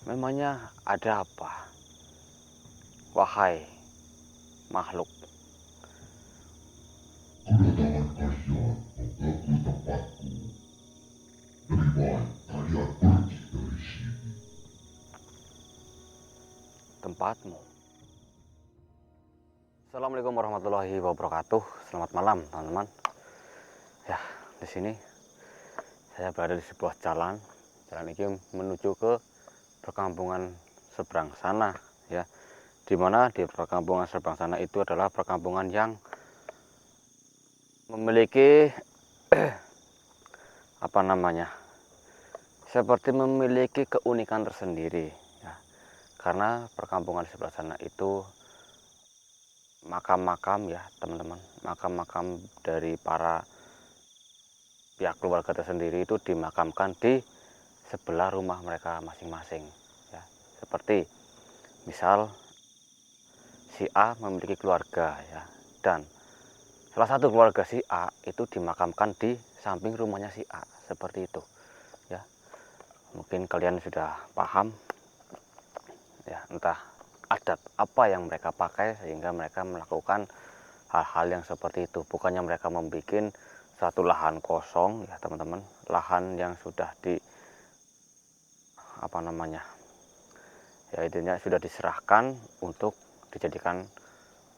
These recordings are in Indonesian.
Memangnya ada apa, wahai makhluk? Kedatangan kalian mengganggu tempatku. Lebih baik kalian pergi dari sini. Tempatmu. Assalamualaikum warahmatullahi wabarakatuh. Selamat malam, teman-teman. Ya, di sini saya berada di sebuah jalan. Jalan ini menuju ke perkampungan seberang sana, ya. Di mana di perkampungan seberang sana itu adalah perkampungan yang memiliki apa namanya? Seperti memiliki keunikan tersendiri, ya. Karena perkampungan di sebelah sana itu makam-makam, ya teman-teman, makam-makam dari para pihak keluarga tersendiri itu dimakamkan di sebelah rumah mereka masing-masing, ya. Seperti misal si A memiliki keluarga, ya, dan salah satu keluarga si A itu dimakamkan di samping rumahnya si A, seperti itu, ya. Mungkin kalian sudah paham, ya, entah adat apa yang mereka pakai sehingga mereka melakukan hal-hal yang seperti itu. Bukannya mereka membuat satu lahan kosong, ya teman-teman, lahan yang sudah di apa namanya, ya intinya sudah diserahkan untuk dijadikan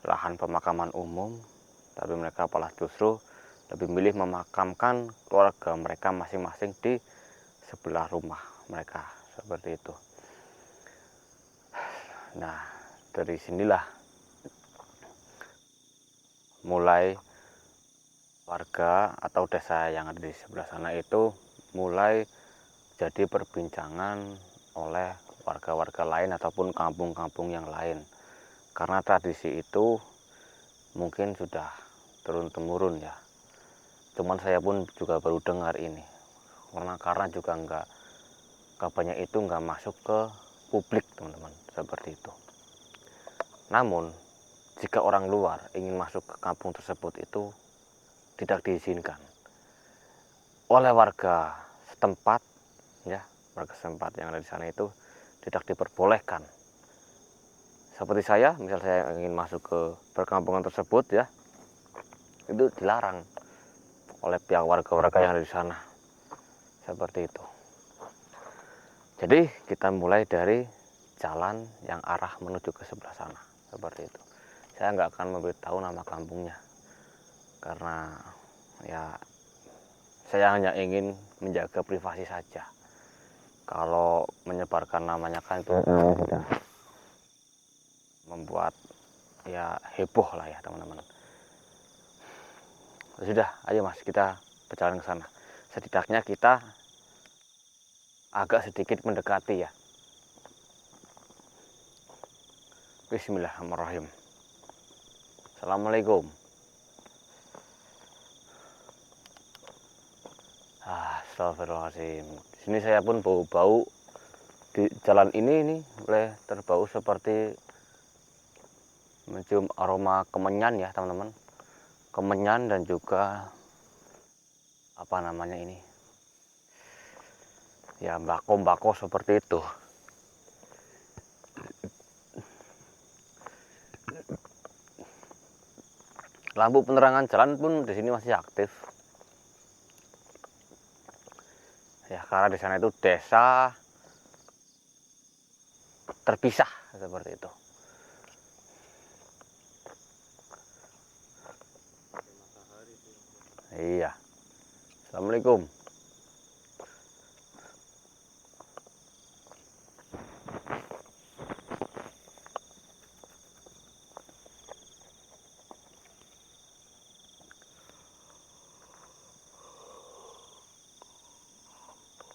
lahan pemakaman umum, tapi mereka malah justru lebih milih memakamkan keluarga mereka masing-masing di sebelah rumah mereka, seperti itu. Nah, dari sinilah mulai warga atau desa yang ada di sebelah sana itu mulai jadi perbincangan oleh warga-warga lain ataupun kampung-kampung yang lain, karena tradisi itu mungkin sudah turun-temurun, ya. Cuman saya pun juga baru dengar ini, karena juga nggak kabarnya itu nggak masuk ke publik, teman-teman, seperti itu. Namun jika orang luar ingin masuk ke kampung tersebut itu tidak diizinkan oleh warga setempat, ya. Warga setempat yang ada di sana itu tidak diperbolehkan. Seperti saya, misal saya ingin masuk ke perkampungan tersebut, ya, itu dilarang oleh pihak warga-warga yang ada di sana, seperti itu. Jadi kita mulai dari jalan yang arah menuju ke sebelah sana, seperti itu. Saya nggak akan memberitahu nama kampungnya, karena ya saya hanya ingin menjaga privasi saja. Kalau menyebarkan namanya kan itu sudah membuat ya heboh lah, ya teman-teman. Sudah, ayo mas, kita berjalan ke sana. Setidaknya kita agak sedikit mendekati, ya. Bismillahirrahmanirrahim. Assalamualaikum. Astagfirullahaladzim. Di sini saya pun bau-bau di jalan ini mulai terbau seperti mencium aroma kemenyan, ya teman-teman. Kemenyan dan juga apa namanya ini, ya mbako-mbako seperti itu. Lampu penerangan jalan pun di sini masih aktif, ya, karena di sana itu desa terpisah, seperti itu. Iya. Assalamualaikum.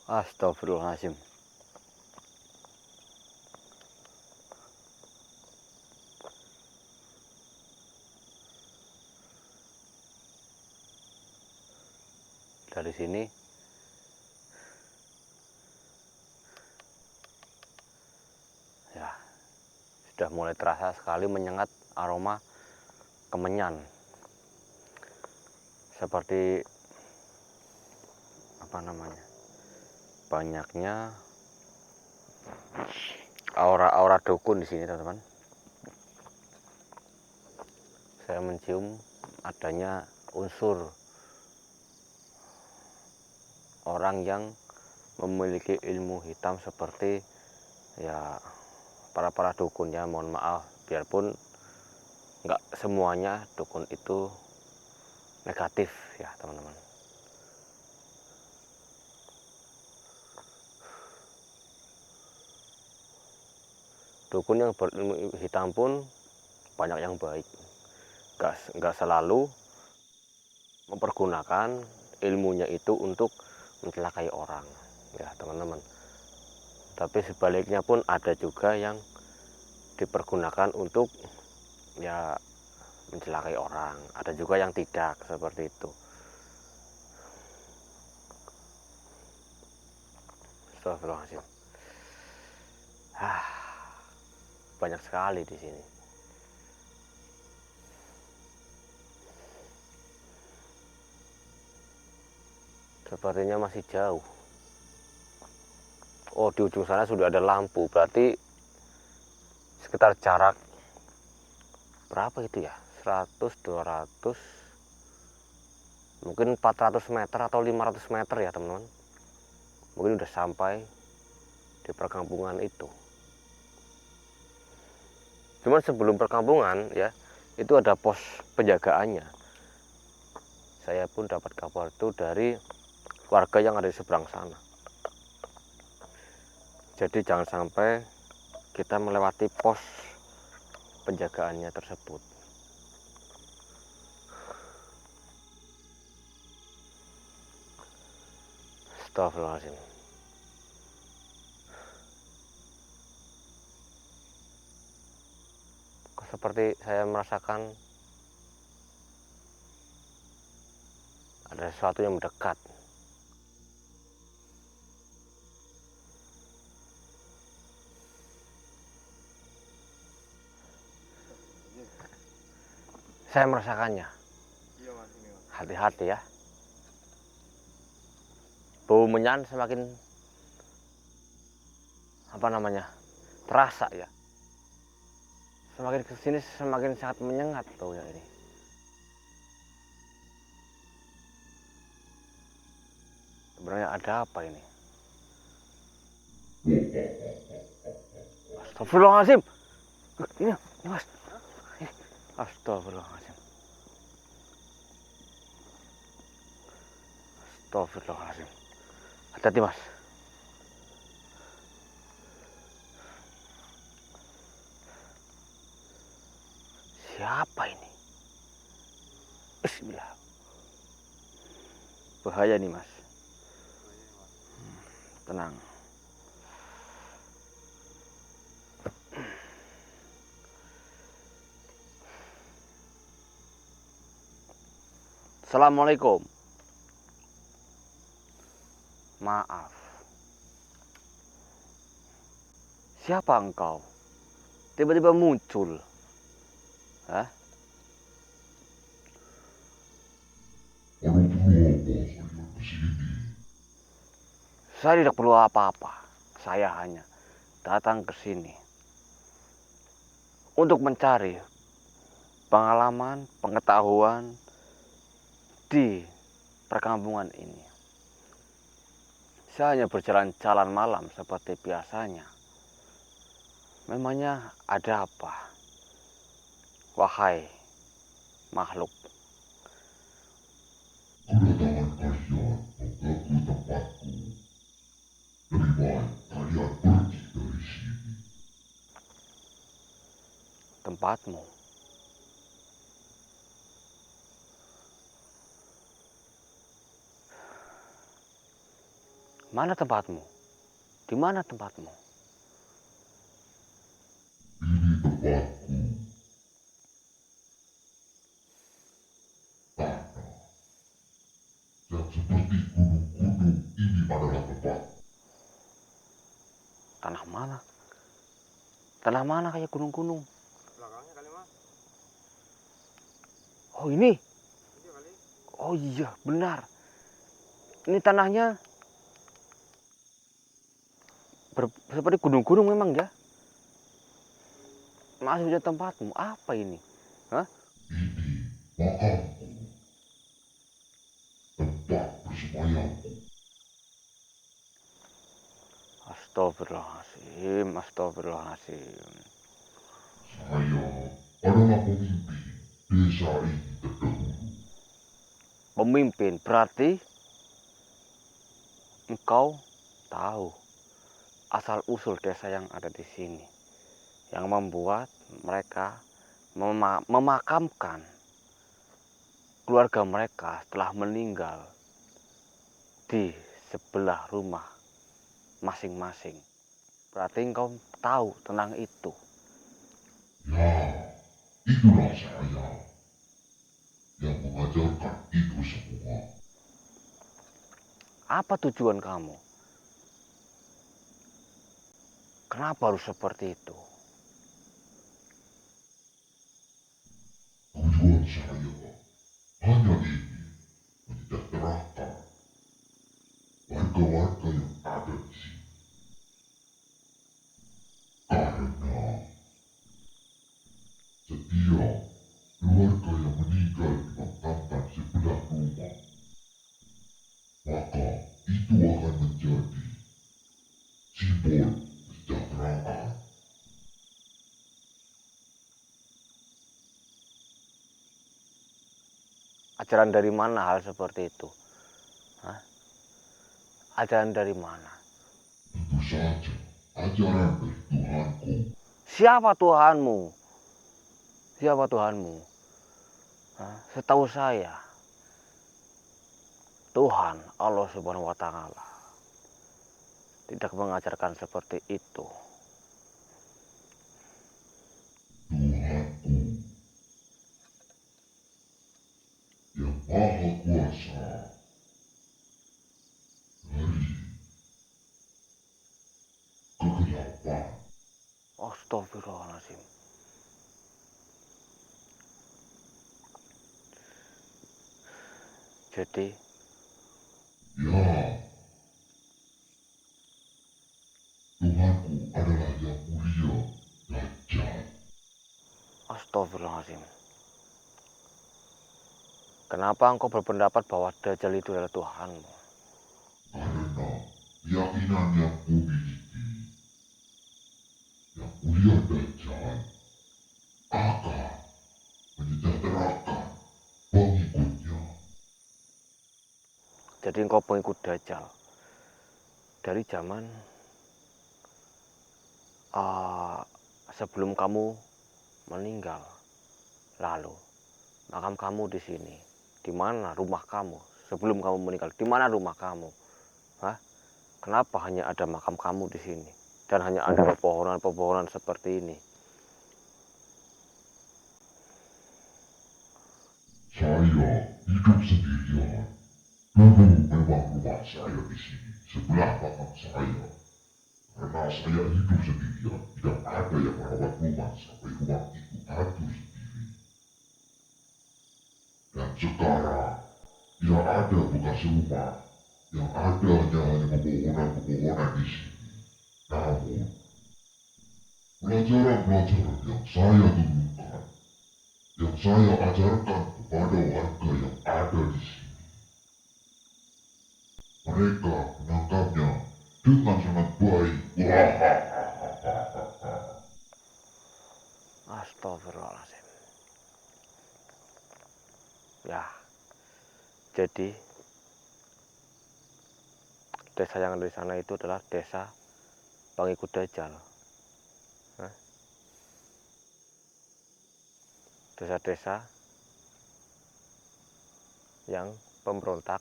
Astagfirullahaladzim. Dari sini ya sudah mulai terasa sekali menyengat aroma kemenyan, seperti apa namanya, banyaknya aura-aura dukun di sini, teman-teman. Saya mencium adanya unsur orang yang memiliki ilmu hitam seperti ya para dukun ya. Mohon maaf, biarpun nggak semuanya dukun itu negatif ya teman-teman. Dukun yang berilmu hitam pun banyak yang baik, nggak selalu mempergunakan ilmunya itu untuk mencelakai orang ya teman-teman. Tapi sebaliknya pun ada juga yang dipergunakan untuk ya mencelakai orang, ada juga yang tidak seperti itu. Astagfirullahaladzim. Banyak sekali di sini. Sepertinya masih jauh. Oh, di ujung sana sudah ada lampu, berarti sekitar jarak berapa itu ya? 100, 200, mungkin 400 meter atau 500 meter ya teman-teman. Mungkin udah sampai di perkampungan itu. Cuman sebelum perkampungan ya, itu ada pos penjagaannya. Saya pun dapat kabar itu dari warga yang ada di seberang sana. Jadi jangan sampai kita melewati pos penjagaannya tersebut. Astagfirullahaladzim. Seperti saya merasakan ada sesuatu yang mendekat. Saya merasakannya. Hati-hati ya. Bau menyan semakin terasa ya. Semakin kesini semakin sangat menyengat baunya ini. Sebenarnya ada apa ini? Astagfirullahaladzim. Ini mas. Astagfirullahaladzim. Astagfirullahaladzim. Hati-hati mas. Siapa ini? Bismillah. Bahaya nih mas. Tenang. Assalamualaikum. Maaf. Siapa engkau? Tiba-tiba muncul. Hah? Ada perlu apa kalian kesini? Saya tidak perlu apa-apa. Saya hanya datang ke sini untuk mencari pengalaman, pengetahuan di perkampungan ini. Saya hanya berjalan-jalan malam seperti biasanya. Memangnya ada apa? Wahai makhluk. Kedatangan kalian mengganggu tempatku. Lebih baik kalian pergi dari sini. Tempatmu. Mana tempatmu? Di mana tempatmu? Ini tempatku. Tanah. Yang seperti gunung-gunung ini adalah tempat. Tanah mana? Tanah mana kayak gunung-gunung? Belakangnya kali mas. Oh ini? Iya kali. Oh iya benar. Ini tanahnya seperti gunung-gunung memang ya. Maksudnya tempatmu apa ini? Hah? Ini makamku, tempat bersemayamku. Astagfirullahaladzim, astagfirullahaladzim. Saya adalah pemimpin desa ini terdahulu. Pemimpin berarti engkau tahu asal-usul desa yang ada di sini, yang membuat mereka memakamkan keluarga mereka setelah meninggal di sebelah rumah masing-masing. Berarti engkau tahu tentang itu. Ya, itulah saya yang mengajarkan itu semua. Apa tujuan kamu? Kenapa harus seperti itu? Tujuan saya hanya ingin menyejahterakan warga-warga yang ada di sini. Karena setiap keluarga yang meninggal dimakamkan sebelah rumah, maka itu akan menjadi simbol kesejahteraan. Ajaran dari mana hal seperti itu? Hah? Ajaran dari mana? Tentu saja ajaran dari Tuhanku. Siapa Tuhanmu? Siapa Tuhanmu? Hah? Setahu saya, Tuhan Allah Subhanahu wa Ta'ala tidak mengajarkan seperti itu. Tuhanku yang maha kuasa dari kegelapan. Astagfirullahaladzim. Jadi, Ya, Tuhanku adalah yang mulia, Dajjal. astagfirullahaladzim. Kenapa engkau berpendapat bahwa Dajjal itu adalah Tuhanmu? Karena keyakinan yang kumiliki, yang mulia Dajjal akan menyejahterakan pengikutnya. Jadi engkau pengikut Dajjal dari zaman sebelum kamu meninggal. Lalu makam kamu di sini. Di mana rumah kamu sebelum kamu meninggal? Di mana rumah kamu? Hah? Kenapa hanya ada makam kamu di sini dan hanya ada pepohonan-pepohonan seperti ini? Saya hidup sendirian. Dulu memang rumah saya di sini, sebelah makam saya. Karena saya hidup sendirian, tidak ada yang merawat rumah sampai rumah itu hancur sendiri. Dan sekarang tidak ada bekas rumah, yang ada hanya pepohonan-pepohonan di sini. Namun, pelajaran-pelajaran yang saya tunjukkan, yang saya ajarkan kepada warga yang ada di sini, mereka menangkapnya dengan sangat baik. Astagfirullahaladzim. Ya, jadi desa yang ada di sana itu adalah desa pengikut Dajjal. Hah? Desa-desa yang pemberontak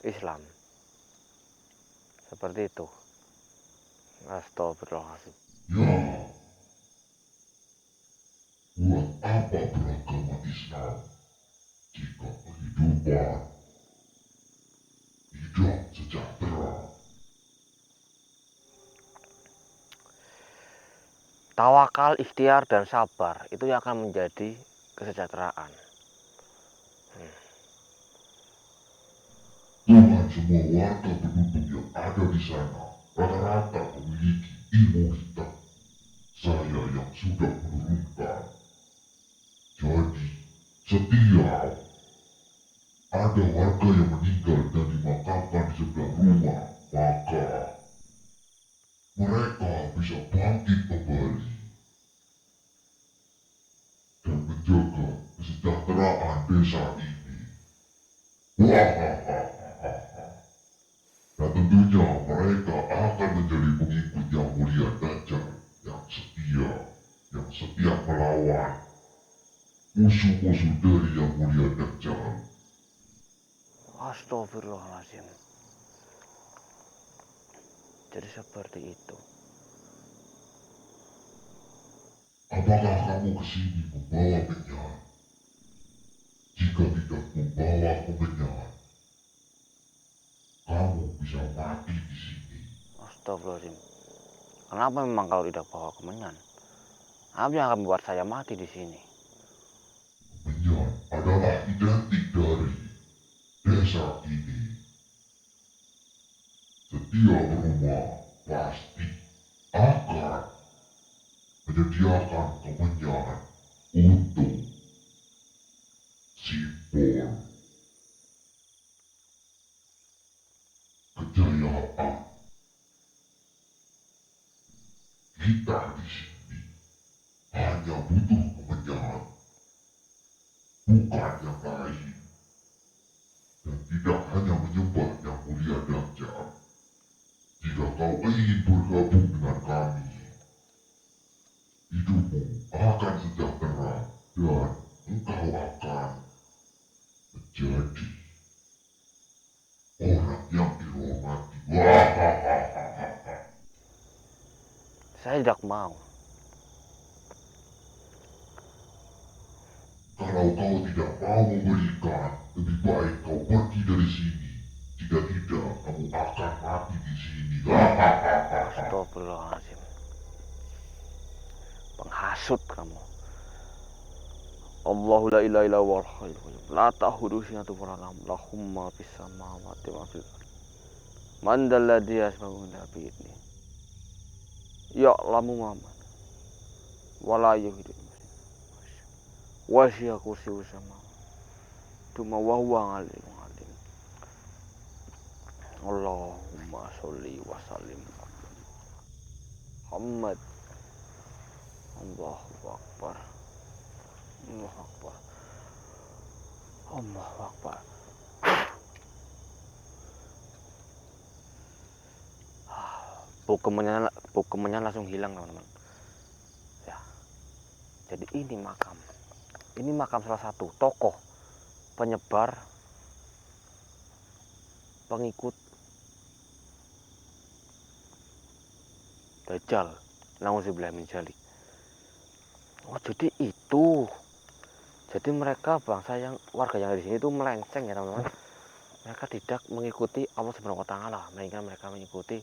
Islam. Seperti itu. Astagfirullahaladzim. Ya, buat apa beragama Islam jika kehidupan tidak sejahtera? Tawakal, ikhtiar, dan sabar itu yang akan menjadi kesejahteraan. Tuhan semua warga penduduk yang ada di sana rata-rata memiliki ilmu hitam. Saya yang sudah menurunkan. Jadi, setiap ada warga yang meninggal dan dimakamkan di sebelah rumah, maka mereka bisa bangkit kembali dan menjaga kesejahteraan desa ini. Wahahaha. Dan tentunya mereka akan menjadi pengikut yang mulia Dajjal, yang setia melawan musuh-musuh dari yang mulia Dajjal. Astagfirullahaladzim. Jadi seperti itu. Apakah kamu kesini membawa penyahat? Jika tidak membawa kemenyan, kamu bisa mati di sini. Astagfirullahaladzim. Kenapa memang kalau tidak bawa kemenyan? Apa yang akan membuat saya mati di sini? Kemenyan adalah identik dari desa ini. Setiap rumah pasti akan menyediakan kemenyan untuk simbol kejayaan kita di sini. Hanya butuh kemenyan, bukan yang lain. Dan tidak hanya menyembah yang mulia Dajjal. Jika kau ingin bergabung dengan kami, hidupmu akan sejahtera dan engkau akan menjadi orang yang dihormati. Wahahaha. Saya tidak mau. Kalau kau tidak mau memberikan, lebih baik kau pergi dari sini. Jika tidak, kamu akan mati di sini. Hahaha. Astagfirullahaladzim. Penghasut kamu. Allahu la ilaha illa huwal hayyul qayyum. La ta'khudhuhu sinatun wa la nawm. Lahu ma fis samawati wa fil ardi. Man dzal ladzi yashfa'u indahu bi idzni. Ya'lamu ma wa la yuhidu wasi'a kursiyyuhu samawati tuma wa huwa 'aliyyun 'alim. Allahumma sholli wa sallim Muhammad. Allahu akbar. Allahu akbar. Allahu akbar. Pokemnya langsung hilang, teman-teman. Ya. Jadi ini makam salah satu tokoh penyebar pengikut Dajjal. Nauzubillah min dzalik. Oh, jadi itu. Jadi mereka warga yang ada di sini itu melenceng ya, teman-teman. Mereka tidak mengikuti Allah Subhanahu wa taala, melainkan mereka mengikuti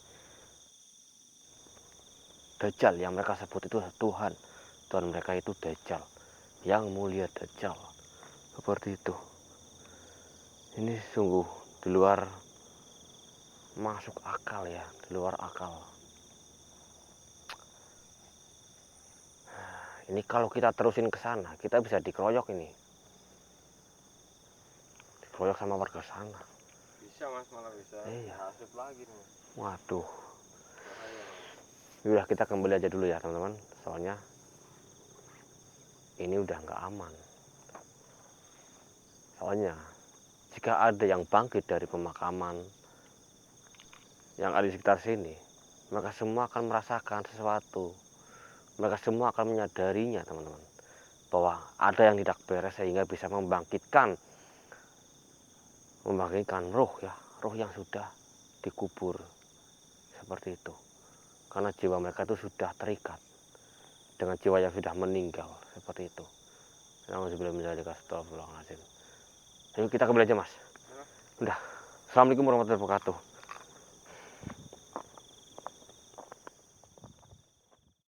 Dajjal yang mereka sebut itu Tuhan. Tuhan mereka itu Dajjal, yang mulia Dajjal. Seperti itu. Ini sungguh di luar masuk akal ya, di luar akal. Ini kalau kita terusin ke sana, kita bisa dikeroyok ini. Dikeroyok sama warga sana. Bisa mas, malah bisa. Iya. Hasut lagi nih. Waduh. Bahaya. Udah, kita kembali aja dulu ya teman-teman. Soalnya ini udah nggak aman. Soalnya jika ada yang bangkit dari pemakaman yang ada di sekitar sini, maka semua akan merasakan sesuatu. Mereka semua akan menyadarinya, teman-teman, bahwa ada yang tidak beres sehingga bisa membangkitkan roh ya, roh yang sudah dikubur seperti itu. Karena jiwa mereka itu sudah terikat dengan jiwa yang sudah meninggal seperti itu. Alhamdulillah menjadi astagfirullahaladzim. Ayo kita kembali aja mas. Udah. Assalamualaikum warahmatullahi wabarakatuh.